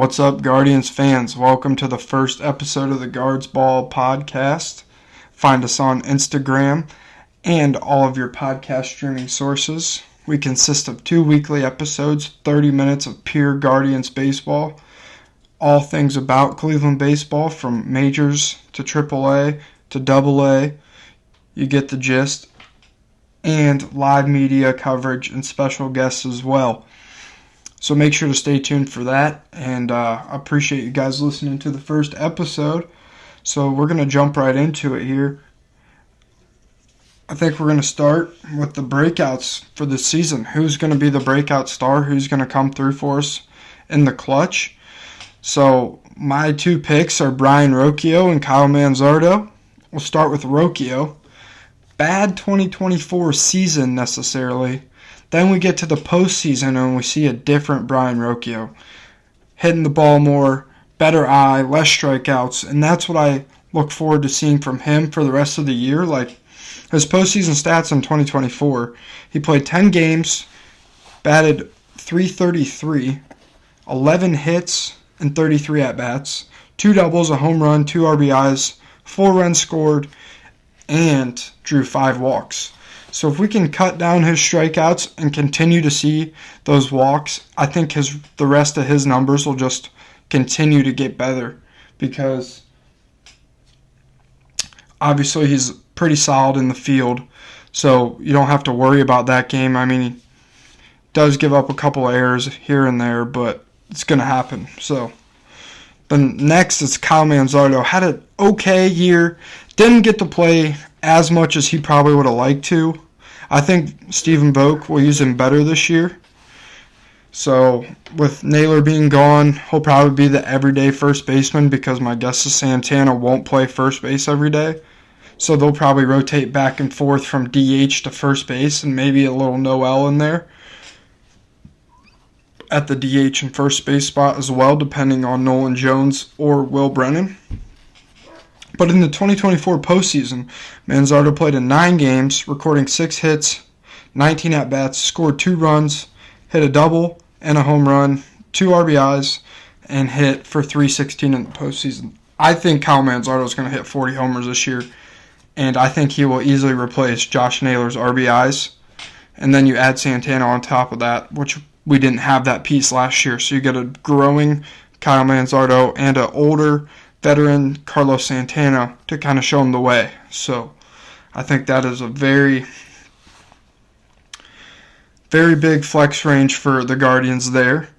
What's up, Guardians fans? Welcome to the first episode of the Guards Ball podcast. Find us on Instagram and all of your podcast streaming sources. We consist of 2 weekly episodes, 30 minutes of pure Guardians baseball. All things about Cleveland baseball, from majors to AAA to AA. You get the gist. And live media coverage and special guests as well. So make sure to stay tuned for that, and I appreciate you guys listening to the first episode. So we're going to jump right into it here. I think we're going to start with the breakouts for this season. Who's going to be the breakout star? Who's going to come through for us in the clutch? So my two picks are Brayan Rocchio and Kyle Manzardo. We'll start with Rocchio. Bad 2024 season necessarily. Then we get to the postseason and we see a different Brayan Rocchio. Hitting the ball more, better eye, less strikeouts, and that's what I look forward to seeing from him for the rest of the year. Like his postseason stats in 2024, he played 10 games, batted .333, 11 hits, and 33 at-bats, 2 doubles, a home run, 2 RBIs, 4 runs scored, and drew 5 walks. So if we can cut down his strikeouts and continue to see those walks, I think the rest of his numbers will just continue to get better, because obviously he's pretty solid in the field, so you don't have to worry about that game. I mean, he does give up a couple of errors here and there, but it's going to happen. So then next is Kyle Manzardo. Had an okay year, didn't get to play as much as he probably would have liked to. I think Stephen Vogt will use him better this year. So with Naylor being gone, he'll probably be the everyday first baseman, because my guess is Santana won't play first base every day. So they'll probably rotate back and forth from DH to first base, and maybe a little Noel in there at the DH and first base spot as well, depending on Nolan Jones or Will Brennan. But in the 2024 postseason, Manzardo played in 9 games, recording 6 hits, 19 at-bats, scored 2 runs, hit a double and a home run, 2 RBIs, and hit for .316 in the postseason. I think Kyle Manzardo is going to hit 40 homers this year, and I think he will easily replace Josh Naylor's RBIs. And then you add Santana on top of that, which we didn't have that piece last year. So you get a growing Kyle Manzardo and an older veteran Carlos Santana to kind of show him the way. So I think that is a very, very big flex range for the Guardians there.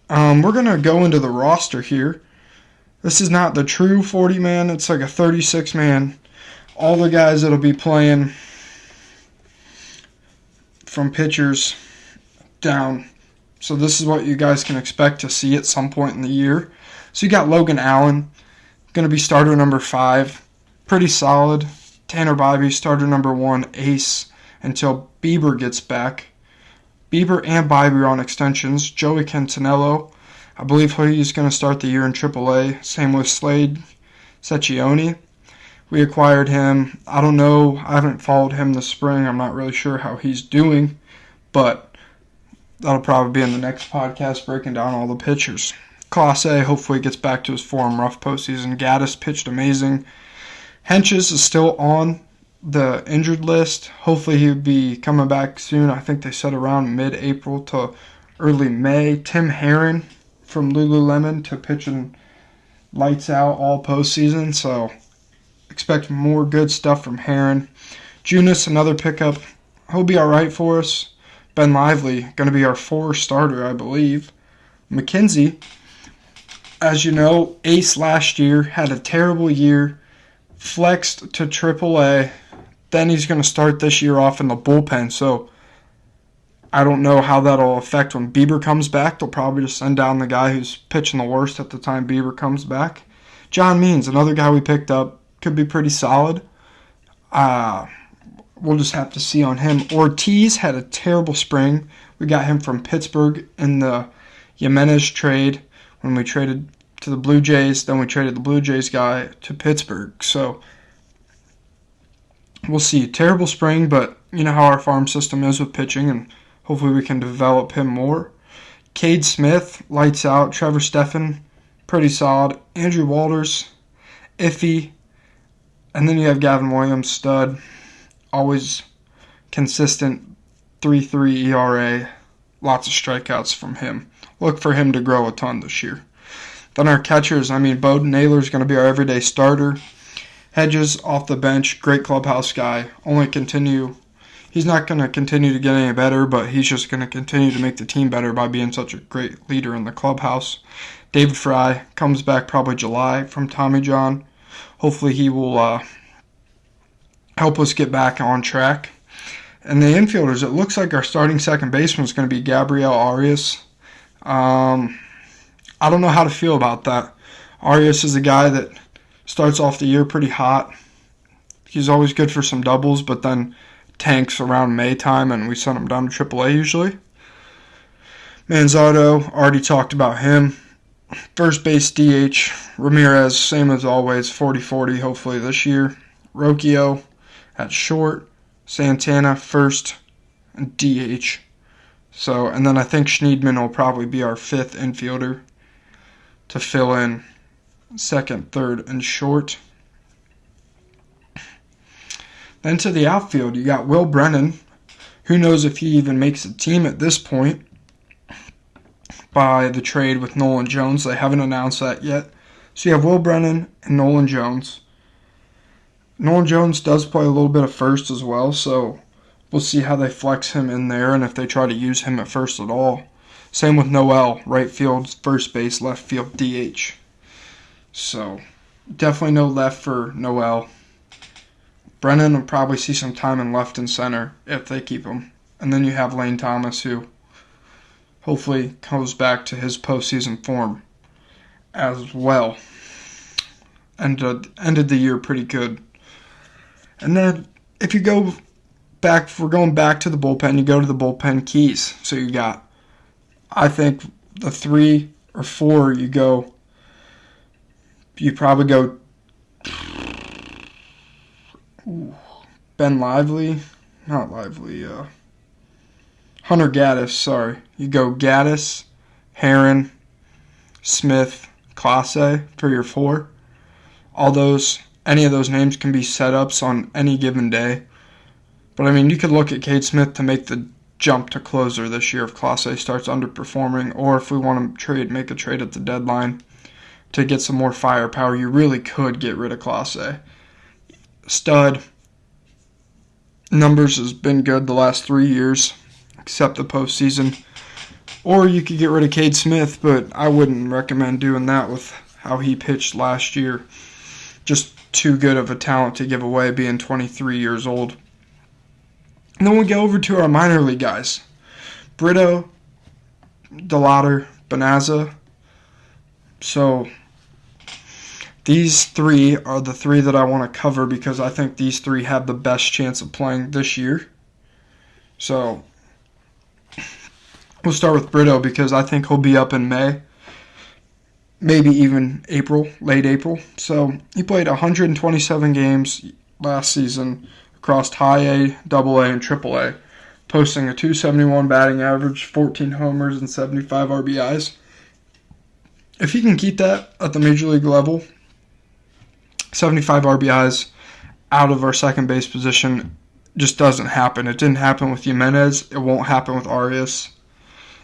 We're going to go into the roster here. This is not the true 40-man. It's like a 36-man. All the guys that will be playing from pitchers down. So this is what you guys can expect to see at some point in the year. So you got Logan Allen, going to be starter number 5. Pretty solid. Tanner Bibee, starter number 1, ace until Bieber gets back. Bieber and Bibee are on extensions. Joey Cantanello, I believe he's going to start the year in AAA. Same with Slade Secchioni. We acquired him. I don't know. I haven't followed him this spring. I'm not really sure how he's doing, but that'll probably be in the next podcast, breaking down all the pitchers. Class A, hopefully gets back to his form. Rough postseason. Gaddis pitched amazing. Henches is still on the injured list. Hopefully he'll be coming back soon. I think they said around mid-April to early May. Tim Herron from Lululemon to pitching lights out all postseason. So expect more good stuff from Herron. Junis, another pickup. He'll be all right for us. Ben Lively, going to be our 4 starter, I believe. McKenzie, as you know, ace last year, had a terrible year, flexed to AAA. Then he's going to start this year off in the bullpen. So I don't know how that'll affect when Bieber comes back. They'll probably just send down the guy who's pitching the worst at the time Bieber comes back. John Means, another guy we picked up, could be pretty solid. We'll just have to see on him. Ortiz had a terrible spring. We got him from Pittsburgh in the Jimenez trade when we traded to the Blue Jays. Then we traded the Blue Jays guy to Pittsburgh. So we'll see. Terrible spring, but you know how our farm system is with pitching, and hopefully we can develop him more. Cade Smith, lights out. Trevor Stephan pretty solid. Andrew Walters, iffy. And then you have Gavin Williams, stud. Always consistent 3.3 ERA. Lots of strikeouts from him. Look for him to grow a ton this year. Then our catchers, Bowden Naylor is going to be our everyday starter. Hedges off the bench, great clubhouse guy. He's not going to continue to get any better, but he's just going to continue to make the team better by being such a great leader in the clubhouse. David Fry comes back probably July from Tommy John. Hopefully he will help us get back on track. And the infielders, it looks like our starting second baseman is going to be Gabriel Arias. I don't know how to feel about that. Arias is a guy that starts off the year pretty hot. He's always good for some doubles, but then tanks around May time, and we send him down to AAA usually. Manzardo, already talked about him. First base DH, Ramirez, same as always, 40-40 hopefully this year. Rocchio at short, Santana first, and DH. And then I think Schneidman will probably be our fifth infielder to fill in second, third, and short. Then to the outfield, you got Will Brennan. Who knows if he even makes the team at this point by the trade with Nolan Jones. They haven't announced that yet. So you have Will Brennan and Nolan Jones. Nolan Jones does play a little bit of first as well, so we'll see how they flex him in there and if they try to use him at first at all. Same with Noel, right field, first base, left field, DH. So definitely no left for Noel. Brennan will probably see some time in left and center if they keep him. And then you have Lane Thomas, who hopefully comes back to his postseason form as well. Ended the year pretty good. And then if you go back, if we're going back to the bullpen, you go to the bullpen keys. So you got, I think, the 3 or 4 you probably go Ben Lively, not Lively, Hunter Gaddis, sorry. You go Gaddis, Heron, Smith, Clase, 3 or 4. Any of those names can be setups on any given day. But you could look at Cade Smith to make the jump to closer this year if Clase starts underperforming, or if we want to make a trade at the deadline to get some more firepower, you really could get rid of Clase. Stud. Numbers has been good the last 3 years, except the postseason. Or you could get rid of Cade Smith, but I wouldn't recommend doing that with how he pitched last year. Just too good of a talent to give away, being 23 years old. And then we go over to our minor league guys. Brito, DeLauder, Bonazza. So these 3 are the 3 that I want to cover because I think these 3 have the best chance of playing this year. So we'll start with Brito because I think he'll be up in May. Maybe even April, late April. So he played 127 games last season across high A, double A, and triple A, posting a .271 batting average, 14 homers, and 75 RBIs. If he can keep that at the major league level, 75 RBIs out of our second base position just doesn't happen. It didn't happen with Jimenez. It won't happen with Arias.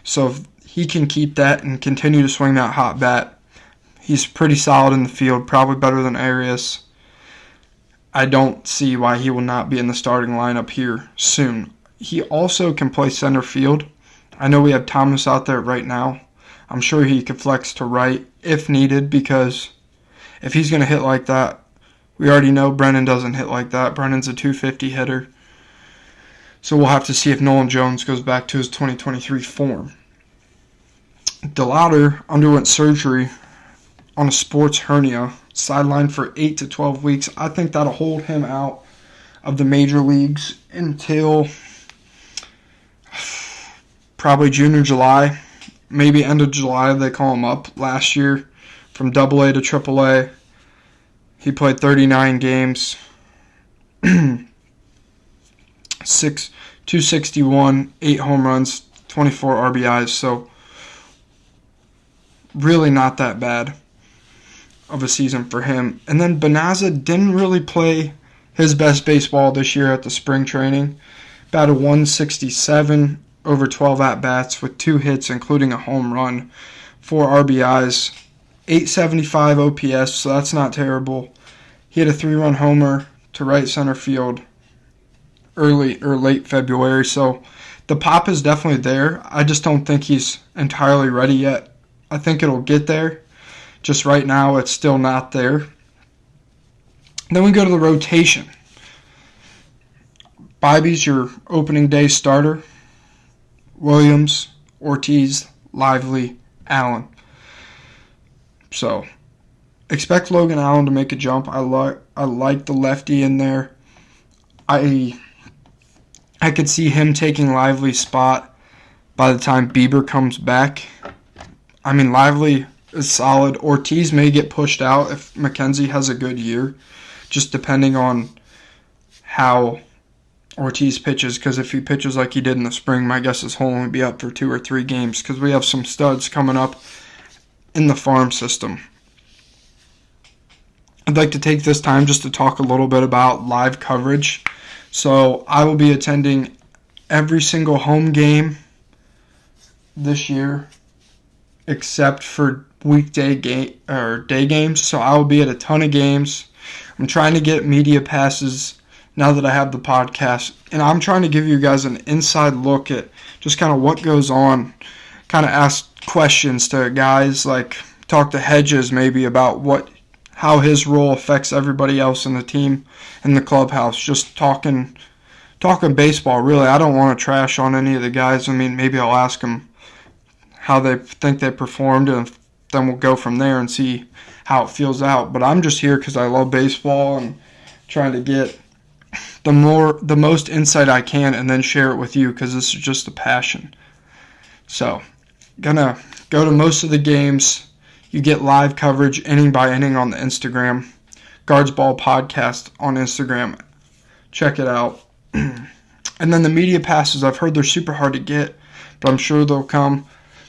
So if he can keep that and continue to swing that hot bat, he's pretty solid in the field, probably better than Arias. I don't see why he will not be in the starting lineup here soon. He also can play center field. I know we have Thomas out there right now. I'm sure he could flex to right if needed, because if he's going to hit like that, we already know Brennan doesn't hit like that. Brennan's a .250 hitter. So we'll have to see if Nolan Jones goes back to his 2023 form. DeLauder underwent surgery on a sports hernia, sidelined for 8 to 12 weeks. I think that'll hold him out of the major leagues until probably June or July. Maybe end of July they call him up. Last year from AA to AAA, he played 39 games, 261, 8 home runs, 24 RBIs, so really not that bad. of a season for him. And then Benaza didn't really play his best baseball this year at the spring training. Batted 167 over 12 at-bats with 2 hits, including a home run, 4 RBIs, 875 OPS, so that's not terrible. He had a 3-run homer to right center field late February, so the pop is definitely there. I just don't think he's entirely ready yet. I think it'll get there. Just right now, it's still not there. Then we go to the rotation. Bibby's your opening day starter. Williams, Ortiz, Lively, Allen. So, expect Logan Allen to make a jump. I like the lefty in there. I could see him taking Lively's spot by the time Bieber comes back. I mean, Lively is solid. Ortiz may get pushed out if McKenzie has a good year, just depending on how Ortiz pitches, because if he pitches like he did in the spring, my guess is he'll only be up for 2 or 3 games, because we have some studs coming up in the farm system. I'd like to take this time just to talk a little bit about live coverage. So I will be attending every single home game this year except for weekday day games. So I will be at a ton of games. I'm trying to get media passes now that I have the podcast, and I'm trying to give you guys an inside look at just kind of what goes on, kind of ask questions to guys, like talk to Hedges maybe about how his role affects everybody else in the team, in the clubhouse, just talking baseball, really. I don't want to trash on any of the guys. I mean, maybe I'll ask them how they think they performed, and then we'll go from there and see how it feels out. But I'm just here because I love baseball and trying to get the most insight I can and then share it with you, because this is just a passion. So, gonna go to most of the games. You get live coverage inning by inning on the Instagram. Guards Ball Podcast on Instagram. Check it out. And then the media passes, I've heard they're super hard to get, but I'm sure they'll come.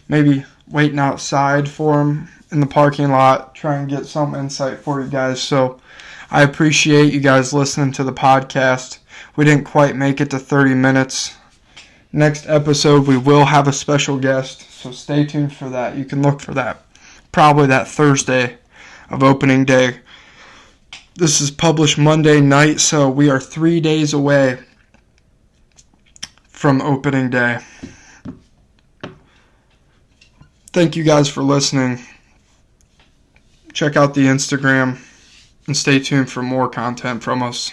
Maybe waiting outside for them in the parking lot, try and get some insight for you guys. So I appreciate you guys listening to the podcast. We didn't quite make it to 30 minutes. Next episode, we will have a special guest, so stay tuned for that. You can look for that probably that Thursday of opening day. This is published Monday night, so we are 3 days away from opening day. Thank you guys for listening. Check out the Instagram and stay tuned for more content from us.